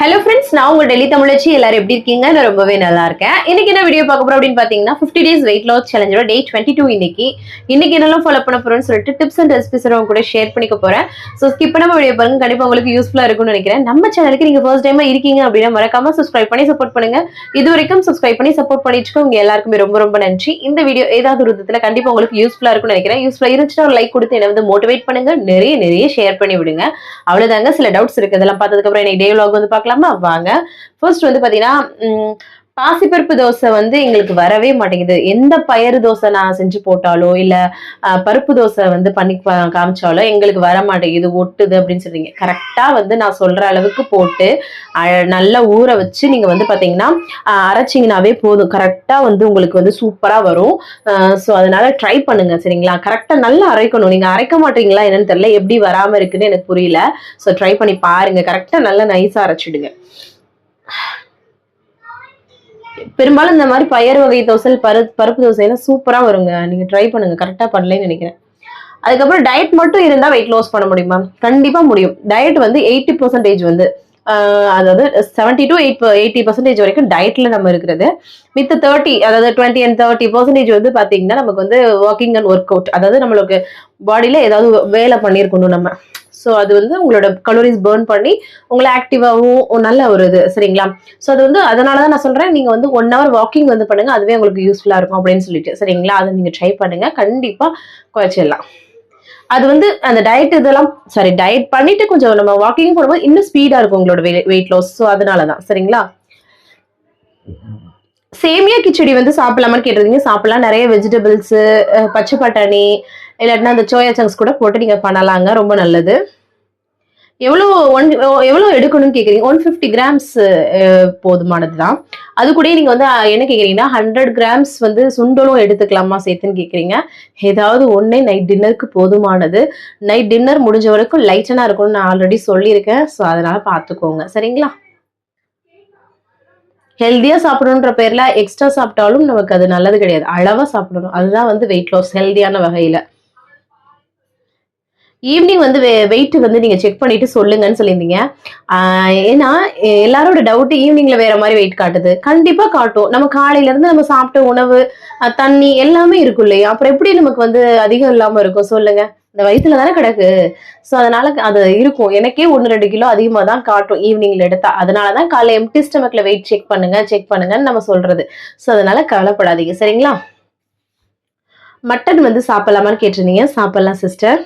Hello friends, நான் உங்க டெல்லி தமிழச்சி. எல்லாரும் எப்படி இருக்கீங்க? நான் ரொம்பவே நல்லா இருக்கேன். இன்னைக்கு என்ன வீடியோ பார்க்க போறோம் அப்படின்னு பாத்தீங்கன்னா 50 days weight loss சேலஞ்சோட டே 22. இன்னைக்கு என்னெல்லாம் ஃபாலோ பண்ண போறோம்னு சொல்லிட்டு டிப்ஸ் அண்ட் ரெசிபிஸ் உங்க கூட ஷேர் பண்ணிக்க போறேன். ஸோ ஸ்கிப் பண்ணாம வீடியோ பாருங்க, கண்டிப்பா உங்களுக்கு யூஸ்ஃபுல்லா இருக்கும்னு நினைக்கிறேன். நம்ம சேனலுக்கு நீங்க ஃபர்ஸ்ட் டைமா இருக்கீங்க அப்படின்னா மறக்காம சப்ஸ்கிரைப் பண்ணி சப்போர்ட் பண்ணுங்க. இது வரைக்கும் சப்ஸ்கிரைப் பண்ணி சப்போர்ட் பண்ணிட்டு உங்க எல்லாருக்குமே ரொம்ப ரொம்ப நன்றி. இந்த வீடியோ ஏதாவது ஒரு விதத்துல கண்டிப்பா உங்களுக்கு யூஸ்ஃபுல்லா இருக்கும்னு நினைக்கிறேன். யூஸ்ஃபுல்லா இருந்துச்சுன்னா ஒரு லைக் கொடுத்து என்ன வந்து மோட்டிவேட் பண்ணுங்க. நிறைய ஷேர் பண்ணி விடுங்க. அவ்வளவுதாங்க. சில டவுட்ஸ் இருக்கு, இதெல்லாம் பார்த்ததுக்கு அப்புறம் இன்னைக்கு டே vlog வந்து பார்க்கலாமா? வாங்க. ஃபர்ஸ்ட் வந்து பாத்தீங்கன்னா பாசிப்பருப்பு தோசை வந்து எங்களுக்கு வரவே மாட்டேங்குது. எந்த பயறு தோசை நான் செஞ்சு போட்டாலோ இல்ல பருப்பு தோசை வந்து பண்ணி காமிச்சாலோ எங்களுக்கு வர மாட்டேங்குது, ஒட்டுது அப்படின்னு சொல்றீங்க. கரெக்டா வந்து நான் சொல்ற அளவுக்கு போட்டு நல்லா ஊற வச்சு நீங்க வந்து பாத்தீங்கன்னா அரைச்சிங்கனாவே போதும். கரெக்டா வந்து உங்களுக்கு வந்து சூப்பரா வரும். ஸோ அதனால ட்ரை பண்ணுங்க, சரிங்களா? கரெக்டா நல்லா அரைக்கணும். நீங்க அரைக்க மாட்டீங்களா என்னன்னு தெரியல, எப்படி வராம இருக்குன்னு எனக்கு புரியல. ஸோ ட்ரை பண்ணி பாருங்க. கரெக்டா நல்லா நைஸா அரைச்சிடுங்க. பெரும்பாலும் இந்த மாதிரி பயறு வகை தோசை பருப்பு தோசை எல்லாம் சூப்பரா வருங்க. நீங்க ட்ரை பண்ணுங்க. கரெக்டா பண்ணலன்னு நினைக்கிறேன். அதுக்கப்புறம் டயட் மட்டும் இருந்தா வெயிட் லாஸ் பண்ண முடியுமா? கண்டிப்பா முடியும். டயட் வந்து 80% வந்து அதாவது 70 to 80% வரைக்கும் டயட்ல நம்ம இருக்கிறது. மித்த 30, அதாவது 20 and 30% வந்து பாத்தீங்கன்னா நமக்கு வந்து வாக்கிங் அண்ட் ஒர்க் அவுட், அதாவது நம்மளுக்கு பாடியில ஏதாவது வேலை பண்ணியிருக்கணும் நம்ம. ஸோ அது வந்து உங்களோட கலோரிஸ் பர்ன் பண்ணி உங்களை ஆக்டிவாகவும் நல்ல ஒரு இது, சரிங்களா? ஸோ அது வந்து அதனாலதான் நான் சொல்றேன், நீங்க வந்து 1 hour வாக்கிங் வந்து பண்ணுங்க, அதுவே உங்களுக்கு யூஸ்ஃபுல்லா இருக்கும் அப்படின்னு சொல்லிட்டு, சரிங்களா? அதை நீங்க ட்ரை பண்ணுங்க, கண்டிப்பா குறைச்சிடலாம். அது வந்து அந்த டயட் இதெல்லாம் சாரி டயட் பண்ணிட்டு கொஞ்சம் நம்ம வாக்கிங் போடும்போது இன்னும் ஸ்பீடா இருக்கும் உங்களோட வெயிட் லாஸ். ஸோ அதனாலதான், சரிங்களா? சேமியா கிச்சடி வந்து சாப்பிடலாமான்னு கேட்டிருந்தீங்க. சாப்பிடலாம். நிறைய வெஜிடபிள்ஸ், பச்சை பட்டாணி இல்லாட்டினா அந்த சோயா சங்க்ஸ் கூட போட்டு நீங்க பண்ணலாங்க. ரொம்ப நல்லது. எவ்வளவு எடுக்கணும்னு கேக்குறீங்க? 150 grams போதுமானதுதான். அது கூட நீங்க வந்து என்ன கேக்குறீங்கன்னா 100 grams வந்து சுண்டலும் எடுத்துக்கலாமா சேர்த்துன்னு கேக்குறீங்க. ஏதாவது ஒண்ணே நைட் டின்னருக்கு போதுமானது. நைட் டின்னர் முடிஞ்ச வரைக்கும் லைட்டனா இருக்கும்னு நான் ஆல்ரெடி சொல்லியிருக்கேன். ஸோ அதனால பாத்துக்கோங்க, சரிங்களா? ஹெல்தியா சாப்பிடணுன்ற பேர்ல எக்ஸ்ட்ரா சாப்பிட்டாலும் நமக்கு அது நல்லது கிடையாது. அளவா சாப்பிடணும். அதுதான் வந்து வெயிட் லாஸ் ஹெல்தியான வகையில. ஈவினிங் வந்து வெயிட் வந்து நீங்க செக் பண்ணிட்டு சொல்லுங்கன்னு சொல்லியிருந்தீங்க. ஏன்னா எல்லாரோட டவுட் ஈவினிங்ல வேற மாதிரி வெயிட் காட்டுது. கண்டிப்பா காட்டும். நம்ம காலையில இருந்து நம்ம சாப்பிட்ட உணவு, தண்ணி எல்லாமே இருக்கும் இல்லையா? அப்புறம் எப்படி நமக்கு வந்து அதிகம் இல்லாம இருக்கும் சொல்லுங்க? இந்த வயிற்றுல தானே கிடக்கு. ஸோ அதனால அது இருக்கும். எனக்கே 1-2 கிலோ அதிகமாக தான் காட்டும் ஈவினிங்ல எடுத்தா. அதனாலதான் காலை எம்டி ஸ்டமக்ல வெயிட் செக் பண்ணுங்கன்னு நம்ம சொல்றது. ஸோ அதனால கவலைப்படாதீங்க, சரிங்களா? மட்டன் வந்து சாப்பிடலாமான்னு கேட்டிருந்தீங்க. சாப்பிடலாம் சிஸ்டர்.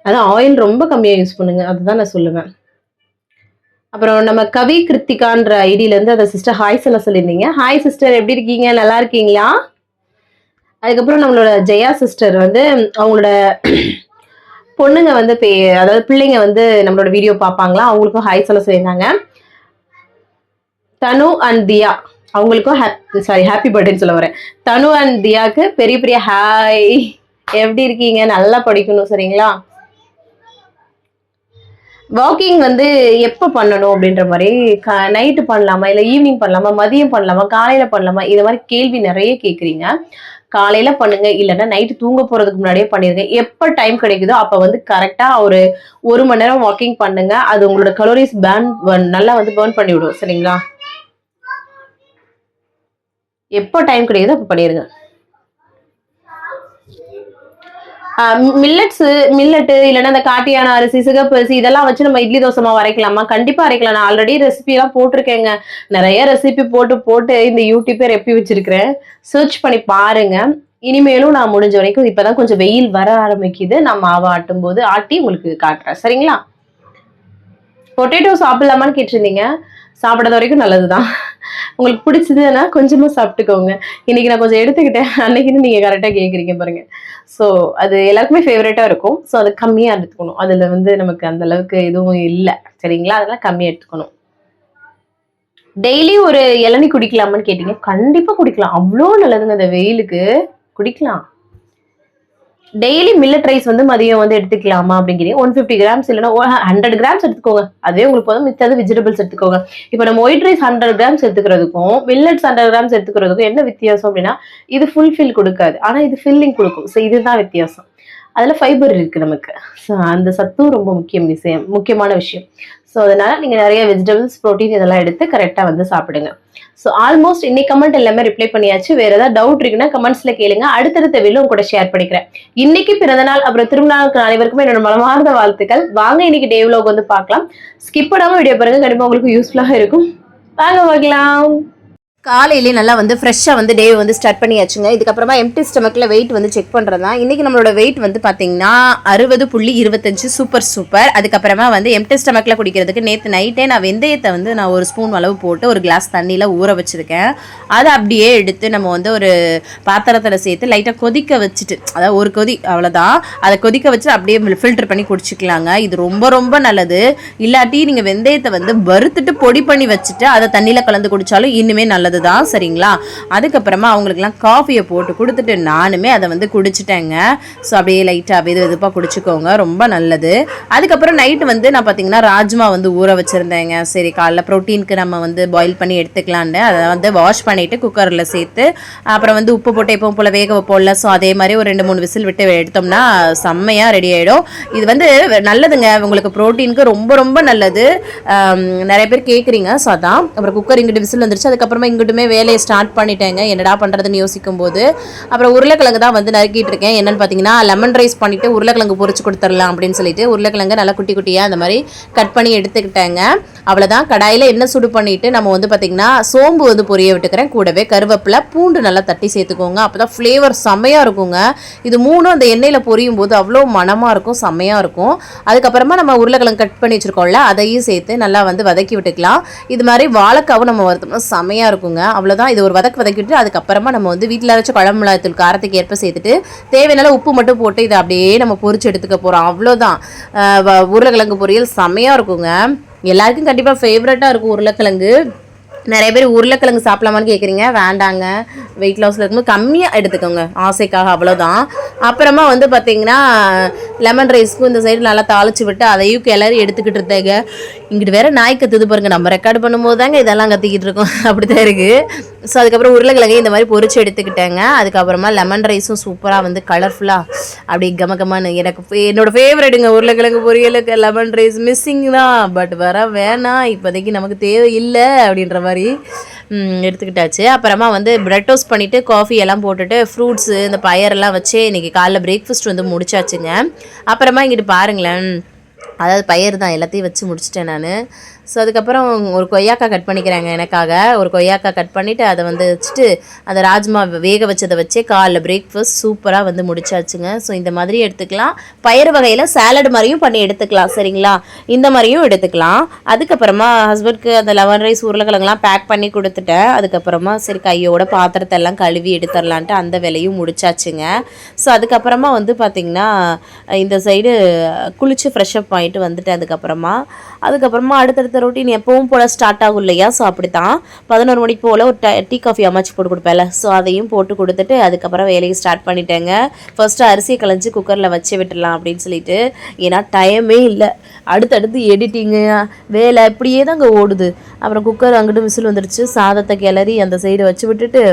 அதான் ஆயில் ரொம்ப கம்மியா யூஸ் பண்ணுங்க, அதுதான் நான் சொல்லுவேன். அப்புறம் நம்ம கவி கிருத்திகான்ற ஐடியில இருந்து அந்த சிஸ்டர் ஹாய் சொல்லியிருந்தீங்க. ஹாய் சிஸ்டர், எப்படி இருக்கீங்க? நல்லா இருக்கீங்களா? அதுக்கப்புறம் நம்மளோட ஜெயா சிஸ்டர் வந்து அவங்களோட பொண்ணுங்க வந்து அதாவது பிள்ளைங்க வந்து நம்மளோட வீடியோ பார்ப்பாங்களா, அவங்களுக்கும் ஹாய் சொல்லியிருந்தாங்க. தனு அண்ட் தியா அவங்களுக்கும் ஹாப்பி பர்த்டேன்னு சொல்ல வரேன். தனு அண்ட் தியாக்கு பெரிய ஹாய். எப்படி இருக்கீங்க? நல்லா படிக்கணும், சரிங்களா? வாக்கிங் வந்து எப்ப பண்ணணும் அப்படின்ற மாதிரி, நைட்டு பண்ணலாமா இல்ல ஈவினிங் பண்ணலாமா, மதியம் பண்ணலாமா, காலையில பண்ணலாமா, இது மாதிரி கேள்வி நிறைய கேக்குறீங்க. காலையில பண்ணுங்க, இல்லைன்னா நைட்டு தூங்க போறதுக்கு முன்னாடியே பண்ணிருங்க. எப்ப டைம் கிடைக்குதோ அப்ப வந்து கரெக்டா ஒரு 1 மணி நேரம் வாக்கிங் பண்ணுங்க. அது உங்களோட கலோரிஸ் நல்லா வந்து பர்ன் பண்ணி விடும், சரிங்களா? எப்போ டைம் கிடைக்குதோ அப்ப பண்ணிருங்க. மில்லட்டு இல்லைன்னா அந்த காட்டியான அரிசி, சிகப்பு அரிசி இதெல்லாம் வச்சு நம்ம இட்லி தோசை மாவு அரைக்கலாமா? கண்டிப்பா அரைக்கலாம். நான் ஆல்ரெடி ரெசிபி எல்லாம் போட்டிருக்கேங்க. நிறைய ரெசிபி போட்டு இந்த யூடியூப்பே ரெப்பி வச்சிருக்கிறேன். சர்ச் பண்ணி பாருங்க. இனிமேலும் நான் முடிஞ்ச வரைக்கும் இப்பதான் கொஞ்சம் வெயில் வர ஆரம்பிக்குது, நான் மாவு ஆட்டும் போது ஆட்டி உங்களுக்கு காட்டுறேன், சரிங்களா? பொட்டேட்டோ சாப்பிடலாமான்னு கேட்டிருந்தீங்க. சாப்பிடாத வரைக்கும் நல்லதுதான். உங்களுக்கு பிடிச்சதுன்னா கொஞ்சமா சாப்பிட்டுக்கோங்க. இன்னைக்கு நான் கொஞ்சம் எடுத்துக்கிட்டேன், அன்னைக்குன்னு நீங்க கரெக்டா கேக்குறீங்க பாருங்க. ஸோ அது எல்லாருக்குமே ஃபேவரட்டா இருக்கும். ஸோ அது கம்மியா எடுத்துக்கணும். அதுல வந்து நமக்கு அந்த அளவுக்கு எதுவும் இல்லை, சரிங்களா? அதெல்லாம் கம்மியா எடுத்துக்கணும். டெய்லி ஒரு இளநீ குடிக்கலாமான்னு கேட்டீங்க. கண்டிப்பா குடிக்கலாம். அவ்வளோ நல்லதுங்க இந்த வெயிலுக்கு. குடிக்கலாம். டெய்லி மில்லட் ரைஸ் வந்து மதியம் வந்து எடுத்துக்கலாமா அப்படிங்கிறீங்க. 150 grams இல்லைன்னா 100 grams எடுத்துக்கோங்க. அதுவே உங்களுக்கு போதும். மித்தது வெஜிடபிள்ஸ் எடுத்துக்கோங்க. இப்போ நம்ம ஒயிட் ரைஸ் 100 grams எடுத்துக்கிறதுக்கும் மில்லட்ஸ் 100 grams எடுத்துக்கிறதுக்கும் என்ன வித்தியாசம் அப்படின்னா, இது ஃபுல்ஃபில் கொடுக்காது, ஆனா இது ஃபில்லிங் கொடுக்கும். ஸோ இதுதான் வித்தியாசம். அதுல ஃபைபர் இருக்கு நமக்கு. ஸோ அந்த சத்தும் ரொம்ப முக்கியமான விஷயம். ஸோ அதனால நீங்கள் நிறைய வெஜிடபிள்ஸ் ப்ரோட்டீன் இதெல்லாம் எடுத்து கரெக்டாக வந்து சாப்பிடுங்க. ஸோ ஆல்மோஸ்ட் இன்னைக்கு கமெண்ட் எல்லாமே ரிப்ளை பண்ணியாச்சு. வேற ஏதாவது டவுட் இருக்குன்னா கமெண்ட்ஸ்ல கேளுங்க. அடுத்தடுத்த வீடியோ உங்க கூட ஷேர் பண்ணிக்கிறேன். இன்னைக்கு பிறந்தநாள் அப்புறம் திருநாளுக்கு அனைவருக்குமே என்னோட மனமார்ந்த வாழ்த்துக்கள். வாங்க இன்னைக்கு டே vlog வந்து பார்க்கலாம். ஸ்கிப் பண்ணாம வீடியோ பாருங்க, கண்டிப்பா உங்களுக்கு யூஸ்ஃபுல்லாக இருக்கும். வாங்க பார்க்கலாம். காலையிலே நல்லா வந்து ஃப்ரெஷ்ஷாக வந்து டே வந்து ஸ்டார்ட் பண்ணியாச்சுங்க. இதுக்கப்புறமா எம்டி ஸ்டமக்கில் வெயிட் வந்து செக் பண்ணுறது தான். இன்றைக்கி நம்மளோட வெயிட் வந்து பார்த்தீங்கன்னா 60.25 சூப்பர். அதுக்கப்புறமா வந்து எம்டி ஸ்டமக்கில் குடிக்கிறதுக்கு நேற்று நைட்டே நான் வெந்தயத்தை வந்து நான் ஒரு ஸ்பூன் அளவு போட்டு ஒரு கிளாஸ் தண்ணியில் ஊற வச்சுருக்கேன். அதை அப்படியே எடுத்து நம்ம வந்து ஒரு பாத்திரத்தில் சேர்த்து லைட்டாக கொதிக்க வச்சுட்டு, அதாவது ஒரு கொதி அவ்வளோதான், அதை கொதிக்க வச்சு அப்படியே ஃபில்டர் பண்ணி குடிச்சிக்கலாங்க. இது ரொம்ப ரொம்ப நல்லது. இல்லாட்டி நீங்கள் வெந்தயத்தை வந்து வறுத்துட்டு பொடி பண்ணி வச்சுட்டு அதை தண்ணியில் கலந்து குடித்தாலும் இன்னுமே நல்லது தான், சரிங்களா? அதுக்கப்புறமா அவங்களுக்குலாம் காஃபியை போட்டு கொடுத்துட்டு நானுமே அதை வந்து குடிச்சிட்டேங்க. ஸோ அப்படியே லைட்டாக வெதுப்பாக குடிச்சிக்கோங்க, ரொம்ப நல்லது. அதுக்கப்புறம் நைட்டு வந்து நான் பார்த்தீங்கன்னா ராஜ்மா வந்து ஊற வச்சுருந்தேங்க. சரி காலைல ப்ரோட்டீனுக்கு நம்ம வந்து பாயில் பண்ணி எடுத்துக்கலான்னு அதை வந்து வாஷ் பண்ணிவிட்டு குக்கரில் சேர்த்து அப்புறம் வந்து உப்பு போட்டு எப்பவும் போல் வேக வைப்போம்ல, ஸோ அதே மாதிரி ஒரு 2-3 விசில் விட்டு எடுத்தோம்னா செம்மையாக ரெடி ஆகிடும். இது வந்து நல்லதுங்க, உங்களுக்கு ப்ரோட்டீனுக்கு ரொம்ப ரொம்ப நல்லது. நிறைய பேர் கேட்குறீங்க, ஸோ அதான். அப்புறம் குக்கர் இங்கிட்டு விசில் வந்துருச்சு. அதுக்கப்புறமா இங்கிட்டுமே வேலையை ஸ்டார்ட் பண்ணிட்டேங்க, என்னடா பண்ணுறதுன்னு யோசிக்கும் போது. அப்புறம் உருளைக்கிழங்கு தான் வந்து நறுக்கிட்டு இருக்கேன். என்னென்னு பார்த்தீங்கன்னா லெமன் ரைஸ் பண்ணிவிட்டு உருளைக்கிழங்கு பொரிச்சு கொடுத்துடலாம் அப்படின்னு சொல்லிட்டு உருளைக்கிழங்கு நல்லா குட்டி குட்டியாக அந்த மாதிரி கட் பண்ணி எடுத்துக்கிட்டேங்க. அவ்வளோதான். கடாயில் எண்ணெய் சுடு பண்ணிவிட்டு நம்ம வந்து பார்த்திங்கன்னா சோம்பு வந்து பொரிய விட்டுக்கிறேன். கூடவே கருவேப்பிலை, பூண்டு நல்லா தட்டி சேர்த்துக்கோங்க. அப்போ தான் ஃப்ளேவர் செம்மையாக இருக்குங்க. இது மூணும் அந்த எண்ணெயில் பொரியும் போது அவ்வளோ மனமாக இருக்கும், செம்மையாக இருக்கும். அதுக்கப்புறமா நம்ம உருளைக்கிழங்கு கட் பண்ணி வச்சுருக்கோம்ல, அதையும் சேர்த்து நல்லா வந்து வதக்கி விட்டுக்கலாம். இது மாதிரி வாழைக்காவும் நம்ம வறுத்தோம்னா செம்மையாக இருக்குங்க. அவ்வளோதான். இது ஒரு வதக்கிட்டு அதுக்கப்புறமா நம்ம வந்து வீட்டில் அரைச்ச குழம்பு மிளகாய்த்தூள் காரத்துக்கு ஏற்ப சேர்த்துட்டு தேவையான உப்பு மட்டும் போட்டு இதை அப்படியே நம்ம பொரிச்சு எடுத்துக்க போகிறோம். அவ்வளோதான். உருளைக்கிழங்கு பொரியல் செம்மையாக இருக்குங்க. எல்லாருக்கும் கண்டிப்பாக ஃபேவரட்டாக இருக்கும் உருளைக்கிழங்கு. நிறைய பேர் உருளைக்கிழங்கு சாப்பிடலாமான்னு கேட்குறீங்க. வேண்டாங்க, வெயிட் லாஸில் இருக்கும்போது கம்மியாக எடுத்துக்கோங்க, ஆசைக்காக, அவ்வளோதான். அப்புறமா வந்து பார்த்திங்கன்னா லெமன் ரைஸ்க்கும் இந்த சைடு நல்லா தாளித்து விட்டு அதையும் கிளறி எடுத்துக்கிட்டு இருந்தேங்க. இங்கிட்டு வேறு நாய் கற்றுது பாருங்க, நம்ம ரெக்கார்டு பண்ணும்போது தாங்க இதெல்லாம் கற்றுக்கிட்டு இருக்கோம், அப்படி தான் இருக்குது. ஸோ அதுக்கப்புறம் உருளைக்கிழங்கு இந்த மாதிரி பொரிச்சு எடுத்துக்கிட்டேங்க. அதுக்கப்புறமா லெமன் ரைஸும் சூப்பராக வந்து கலர்ஃபுல்லாக அப்படி கமகமான, எனக்கு என்னோடய ஃபேவரட்டுங்க உருளைக்கிழங்கு பொரியலுக்கு லெமன் ரைஸ். மிஸ்ஸிங் தான், பட் வர வேணாம், இப்போதைக்கு நமக்கு தேவையில்லை அப்படின்ற மாதிரி எடுத்துக்கிட்டாச்சு. அப்புறமா வந்து பிரெட் டோஸ்ட் பண்ணிவிட்டு காஃபி எல்லாம் போட்டுட்டு ஃப்ரூட்ஸு இந்த பயரெல்லாம் வச்சு இன்றைக்கி காலைல பிரேக்ஃபாஸ்ட் வந்து முடிச்சாச்சுங்க. அப்புறமா இங்கிட்டு பாருங்களேன், அதாவது பயிர் தான் எல்லாத்தையும் வச்சு முடிச்சிட்டேன் நான். ஸோ அதுக்கப்புறம் ஒரு கொய்யாக்காய் கட் பண்ணிக்கிறாங்க எனக்காக. ஒரு கொய்யாக்காய் கட் பண்ணிவிட்டு அதை வந்து வச்சுட்டு அந்த ராஜ்மா வேக வச்சதை வச்சே காலைல பிரேக்ஃபாஸ்ட் சூப்பராக வந்து முடிச்சாச்சுங்க. ஸோ இந்த மாதிரி எடுத்துக்கலாம். பயிர் வகையில் சாலட் மாதிரியும் பண்ணி எடுத்துக்கலாம், சரிங்களா? இந்த மாதிரியும் எடுத்துக்கலாம். அதுக்கப்புறமா ஹஸ்பண்ட்க்கு அந்த லெமன் ரைஸ் உருளைக்கிழங்குலாம் பேக் பண்ணி கொடுத்துட்டேன். அதுக்கப்புறமா சரி கையோட பாத்திரத்தை எல்லாம் கழுவி எடுத்துடலான்ட்டு அந்த வேலையும் முடிச்சாச்சுங்க. ஸோ அதுக்கப்புறமா வந்து பார்த்திங்கன்னா இந்த சைடு குளித்து ஃப்ரெஷ்அப் ஆகிட்டு வந்துட்டேன். அதுக்கப்புறமா அடுத்தடுத்த ரொட்டீன் எப்பவும் போல் ஸ்டார்ட் ஆகும் இல்லையா? ஸோ அப்படி தான் 11 மணிக்கு போல் ஒரு டீ காஃபி அம்மாச்சி போட்டு கொடுப்பேன்ல, ஸோ அதையும் போட்டு கொடுத்துட்டு அதுக்கப்புறம் வேலையை ஸ்டார்ட் பண்ணிட்டேங்க. ஃபஸ்ட்டு அரிசியை களைஞ்சி குக்கரில் வச்சு விட்டுடலாம் அப்படின்னு சொல்லிட்டு, ஏன்னா டைமே இல்லை. அடுத்தடுத்து எடிட்டிங்கு வேலை இப்படியே தாங்க ஓடுது. அப்புறம் குக்கர் அங்கிட்டு விசில் வந்துடுச்சு. சாதத்தை கிளறி அந்த சைடு வச்சு விட்டுட்டு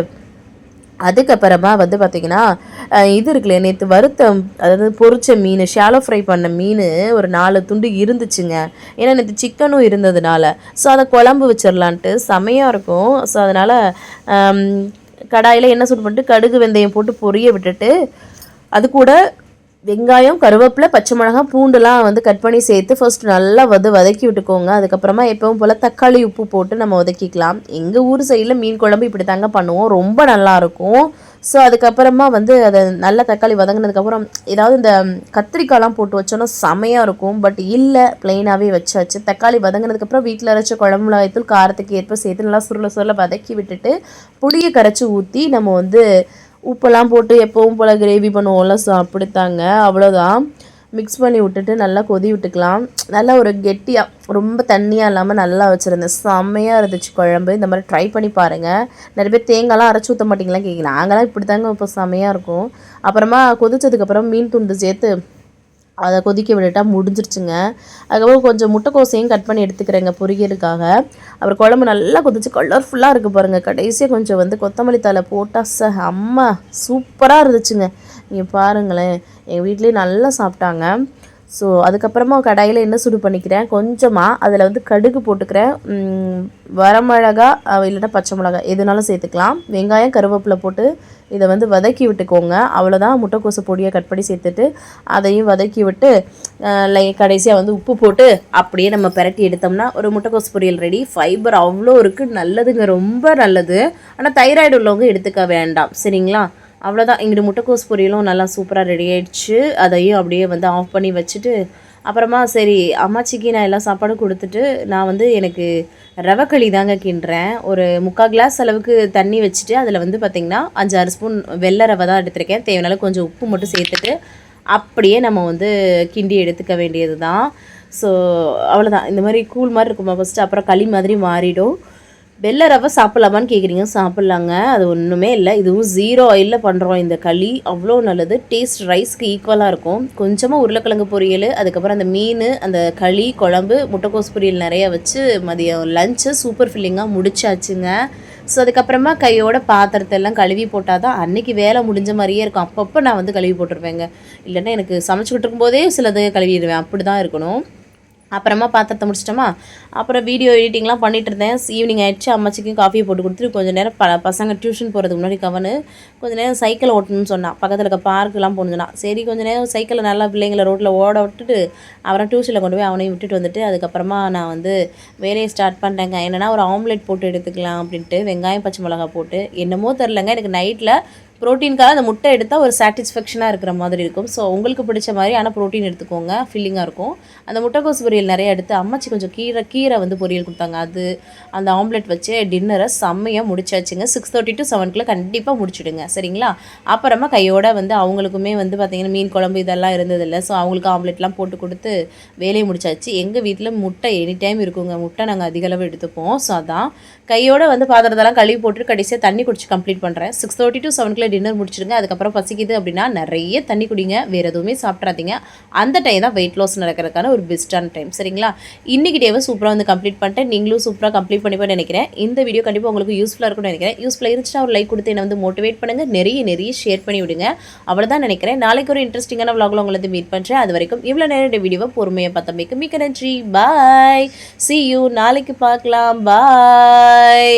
அதுக்கப்புறமா வந்து பார்த்திங்கன்னா இது இருக்குல்ல, நேற்று அதாவது பொரிச்ச மீன், ஷாலோ ஃப்ரை பண்ண மீன் ஒரு 4 துண்டு இருந்துச்சுங்க. ஏன்னா நேற்று சிக்கனும் இருந்ததுனால ஸோ அதை குழம்பு வச்சிடலான்ட்டு செமையாக இருக்கும். ஸோ அதனால் கடாயில் எண்ணெய் சூடு பண்ணிட்டு கடுகு வெந்தயம் போட்டு பொரிய விட்டுட்டு அது கூட வெங்காயம், கருவேப்பிலை, பச்சை மிளகாய், பூண்டுலாம் வந்து கட் பண்ணி சேர்த்து ஃபர்ஸ்ட் நல்லா வதக்கி விட்டுக்கோங்க. அதுக்கப்புறமா எப்பவும் போல் தக்காளி உப்பு போட்டு நம்ம வதக்கிக்கலாம். எங்கள் ஊர் சைடில் மீன் குழம்பு இப்படி தாங்க பண்ணுவோம், ரொம்ப நல்லாயிருக்கும். ஸோ அதுக்கப்புறமா வந்து அதை நல்லா தக்காளி வதங்கினதுக்கப்புறம் ஏதாவது இந்த கத்திரிக்காய்லாம் போட்டு வச்சோன்னா செமையாக இருக்கும். பட் இல்லை, ப்ளைனாகவே வச்சாச்சு. தக்காளி வதங்கினதுக்கப்புறம் வீட்டில் அரைச்ச குழம்பு மிளகாய்த்தூள் காரத்துக்கு ஏற்ப சேர்த்து நல்லா சுருள வதக்கி விட்டுட்டு புளியை கரைச்சி ஊற்றி நம்ம வந்து உப்பெல்லாம் போட்டு எப்பவும் போல் கிரேவி பண்ணுவோம்ல, ஸோ அப்படித்தாங்க. அவ்வளோதான். மிக்ஸ் பண்ணி விட்டுட்டு நல்லா கொதி விட்டுக்கலாம். நல்லா ஒரு கெட்டியாக, ரொம்ப தண்ணியாக இல்லாமல் நல்லா வச்சுருந்தேன். செம்மையாக இருந்துச்சு குழம்பு. இந்த மாதிரி ட்ரை பண்ணி பாருங்கள். நிறைய பேர் தேங்காய்லாம் அரைச்சி ஊற்ற மாட்டிங்களாம் கேட்குறேன். நாங்களாம் இப்படி தாங்க இப்போ செம்மையாக இருக்கும். அப்புறமா கொதிச்சதுக்கப்புறம் மீன் துண்டு சேர்த்து அதை கொதிக்க விட்டுட்டால் முடிஞ்சிருச்சுங்க. அதுக்கப்புறம் கொஞ்சம் முட்டைக்கோசையும் கட் பண்ணி எடுத்துக்கிறேங்க பொரியலுக்காக. அப்புறம் குழம்பு நல்லா கொதிச்சு கலர்ஃபுல்லாக இருக்குது பாருங்கள். கடைசியாக கொஞ்சம் வந்து கொத்தமல்லி தழை போட்டால் அம்மா சூப்பராக இருந்துச்சுங்க. நீங்கள் பாருங்களேன், எங்கள் வீட்லேயே நல்லா சாப்பிட்டாங்க. ஸோ அதுக்கப்புறமா கடாயில் என்ன சூடு பண்ணிக்கிறேன், கொஞ்சமாக அதில் வந்து கடுகு போட்டுக்கிறேன், வரமிளகா இல்லைன்னா பச்சை மிளகா எதுனாலும் சேர்த்துக்கலாம், வெங்காயம் கருவேப்பிலை போட்டு இதை வந்து வதக்கி விட்டுக்கோங்க. அவ்வளோதான். முட்டைக்கோசு பொடியை கட் பண்ணி சேர்த்துட்டு அதையும் வதக்கி விட்டு கடைசியாக வந்து உப்பு போட்டு அப்படியே நம்ம பிரட்டி எடுத்தோம்னா ஒரு முட்டைக்கோசு பொரியல் ரெடி. ஃபைபர் அவ்வளோ இருக்குது, நல்லதுங்க, ரொம்ப நல்லது. ஆனால் தைராய்டு உள்ளவங்க எடுத்துக்க வேண்டாம், சரிங்களா? அவ்வளோதான். இங்கிட்டு முட்டைக்கோஸ் பொரியலும் நல்லா சூப்பராக ரெடி ஆகிடுச்சு. அதையும் அப்படியே வந்து ஆஃப் பண்ணி வச்சுட்டு அப்புறமா சரி அம்மாச்சிக்கு நான் எல்லா சாப்பாடும் கொடுத்துட்டு நான் வந்து எனக்கு ரவைக்களி தாங்க கிண்டுறேன். ஒரு 3/4 கிளாஸ் அளவுக்கு தண்ணி வச்சுட்டு அதில் வந்து பார்த்திங்கன்னா 5-6 ஸ்பூன் வெள்ளை ரவை தான் எடுத்திருக்கேன். தேவையான கொஞ்சம் உப்பு மட்டும் சேர்த்துட்டு அப்படியே நம்ம வந்து கிண்டி எடுத்துக்க வேண்டியது தான். ஸோ அவ்வளோதான். இந்த மாதிரி கூழ் மாதிரி இருக்குமா ஃபஸ்ட்டு, அப்புறம் களி மாதிரி மாறிடும். வெள்ளை ரவை சாப்பிட்லாமான்னு கேட்குறீங்க, சாப்பிட்லாங்க, அது ஒன்றுமே இல்லை. இதுவும் 0 ஆயிலில் பண்ணுறோம் இந்த களி, அவ்வளோ நல்லது. டேஸ்ட் ரைஸ்க்கு ஈக்குவலாக இருக்கும். கொஞ்சமாக உருளைக்கிழங்கு பொரியல், அதுக்கப்புறம் அந்த மீன், அந்த களி குழம்பு, முட்டைக்கோஸ் பொரியல் நிறைய வச்சு மதியம் லஞ்சு சூப்பர் ஃபில்லிங்காக முடிச்சாச்சுங்க. ஸோ அதுக்கப்புறமா கையோட பாத்திரத்தை எல்லாம் கழுவி போட்டால் தான் அன்றைக்கி வேலை முடிஞ்ச மாதிரியே இருக்கும். அப்பப்போ நான் வந்து கழுவி போட்டுருவேங்க, இல்லைன்னா எனக்கு சமைச்சிக்கிட்டு இருக்கும்போதே சிலது கழுவிடுவேன், அப்படி தான் இருக்கணும். அப்புறமா பாத்திரத்தை முடிச்சிட்டோமா, அப்புறம் வீடியோ எடிட்டிங்லாம் பண்ணிகிட்டு இருந்தேன். ஈவினிங் ஆகிடுச்சு. அம்மாச்சிக்கும் காஃபியை போட்டு கொடுத்துட்டு கொஞ்சம் நேரம் பசங்க டியூஷன் போகிறதுக்கு முன்னாடி கொஞ்சம் நேரம் சைக்கிள் ஓட்டணும்னு சொன்னான். பக்கத்தில் இருக்க பார்க்கெலாம் போணுச்சுன்னா சரி கொஞ்சம் நேரம் சைக்கிளை நல்லா பிள்ளைங்களை ரோட்டில் ஓட விட்டுட்டு அப்புறம் டியூஷனில் கொண்டு போய் அவனையும் விட்டுட்டு வந்துட்டு அதுக்கப்புறமா நான் வந்து வேலையை ஸ்டார்ட் பண்ணிட்டேங்க. என்னென்னா ஒரு ஆம்லெட் போட்டு எடுத்துக்கலாம் அப்படின்ட்டு வெங்காயம் பச்சை மிளகா போட்டு, என்னமோ தெரிலங்க, எனக்கு நைட்டில் ப்ரோட்டீனுக்காக அந்த முட்டை எடுத்தால் ஒரு சாட்டிஸ்ஃபேக்ஷனாக இருக்கிற மாதிரி இருக்கும். ஸோ உங்களுக்கு பிடிச்ச மாதிரி ஆனால் ப்ரோட்டீன் எடுத்துக்கோங்க, ஃபில்லிங்காக இருக்கும். அந்த முட்டைக்கோஸ் பொரியல் நிறைய எடுத்து அம்மாச்சி கொஞ்சம் கீரை வந்து பொரியல் கொடுத்தாங்க. அது அந்த ஆம்லெட் வச்சு டின்னரை செம்மையாக முடிச்சாச்சுங்க. 6:30 to 7 கண்டிப்பாக முடிச்சுடுங்க, சரிங்களா? அப்புறமா கையோட வந்து அவங்களுக்குமே வந்து பார்த்திங்கன்னா மீன் குழம்பு இதெல்லாம் இருந்ததில்லை. ஸோ அவங்களுக்கு ஆம்லெட்லாம் போட்டு கொடுத்து வேலையை முடிச்சாச்சு. எங்கள் வீட்டில் முட்டை எனி டைம் இருக்குங்க, முட்டை நாங்கள் அதிகளவு எடுத்துப்போம். ஸோ அதான் கையோட வந்து பாத்திரத்தெல்லாம் கழுவி போட்டு கடைசியாக தண்ணி குடிச்சு கம்ப்ளீட் பண்ணுறேன். 6:30 to 7 டின்னர் முடிச்சிடுங்க. அதுக்கப்புறம் பசிக்குது அப்படின்னா நிறைய தண்ணி குடிங்க, வேறு எதுவுமே சாப்பிட்றாதீங்க. அந்த டைம் தான் வெயிட் லாஸ் நடக்கிறதுக்கான ஒரு பெஸ்ட்டான டைம், சரிங்களா? இன்றைக்கி டேவை சூப்பராக வந்து கம்ப்ளீட் பண்ணிட்டேன். நீங்களும் சூப்பராக கம்ப்ளீட் பண்ணிப்பேன்னு நினைக்கிறேன். இந்த வீடியோ கண்டிப்பாக உங்களுக்கு யூஸ்ஃபுல்லாக இருக்கும்னு நினைக்கிறேன். யூஸ்ஃபுல்லாக இருந்துச்சுன்னா ஒரு லைக் கொடுத்து என்னை வந்து மோட்டிவேட் பண்ணுங்கள், நிறைய ஷேர் பண்ணி விடுங்க. அவ்வளோதான் நினைக்கிறேன். நாளைக்கு ஒரு இன்ட்ரெஸ்டிங்கான vlogல உங்களை வந்து மீட் பண்ணுறேன். அது வரைக்கும் இவ்வளோ நேரம் வீடியோவை பொறுமையாக பார்த்தமைக்கு மிக்க நன்றி. பாய், see you, நாளைக்கு பார்க்கலாம். பாய்.